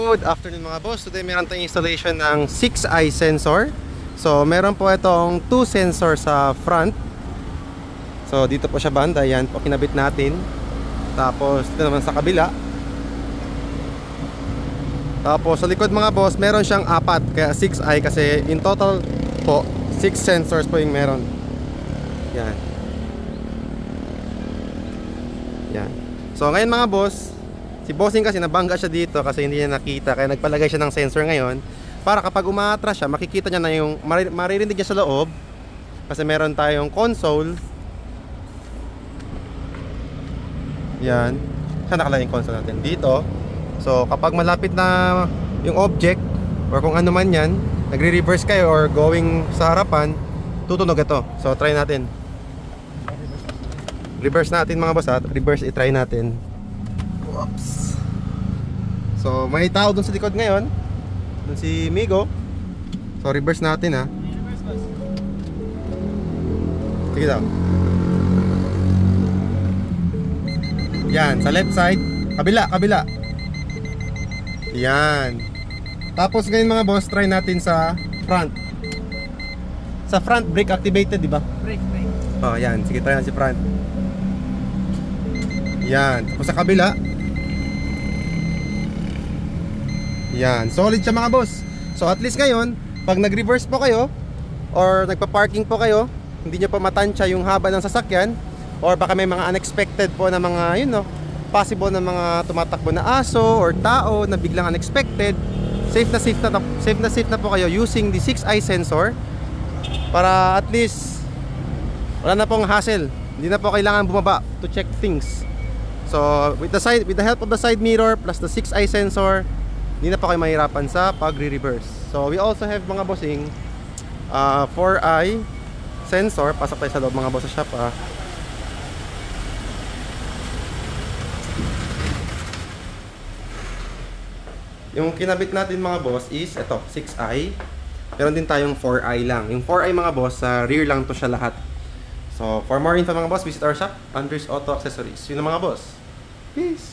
Good afternoon mga boss. Today meron tayong installation ng 6-eye sensor. So meron po itong 2 sensor sa front. So dito po siya banda, yan po kinabit natin. Tapos dito naman sa kabila. Tapos sa likod mga boss, meron siyang 4, kaya 6-eye kasi in total po 6 sensors po yung meron. Yan. Yan. So ngayon mga boss, si bossing kasi nabangga siya dito kasi hindi niya nakita, kaya nagpalagay siya ng sensor ngayon para kapag umaatras siya, makikita niya na yung maririnig niya sa loob kasi meron tayong console. Yan. Saan nakalagay yung console natin? Dito. So kapag malapit na yung object or kung ano man yan, nagre-reverse kayo or going sa harapan, tutunog ito. So try natin. Reverse natin mga boss at reverse i-try natin. Oops. So may tao dun sa likod ngayon, dun si Migo. So reverse natin ha. Sige daw. Yan, sa left side. Kabila. Yan. Tapos ngayon mga boss, try natin sa front. Sa front, brake activated, di ba? Brake. Oh, yan. Sige, try natin si front. Yan. Tapos sa kabila. Yan. Solid siya mga boss. So at least ngayon, pag nag-reverse po kayo or nagpa-parking po kayo, hindi nyo pa matansya yung haba ng sasakyan, or baka may mga unexpected po na mga, you know, possible na mga tumatakbo na aso or tao na biglang unexpected, safe na po kayo using the 6-eye sensor para at least wala na pong hassle. Hindi na po kailangan bumaba to check things. So with the help of the side mirror plus the 6-eye sensor, hindi na po kayo mahirapan sa pagre-reverse. So we also have mga bossing 4-eye sensor. Pasok tayo sa loob mga boss sa shop ha. Yung kinabit natin mga boss is ito, 6-eye. Meron din tayong 4-eye lang. Yung 4-eye mga boss, sa rear lang to siya lahat. So for more info mga boss, visit our shop, Andres Auto Accessories. Yun ang mga boss. Peace!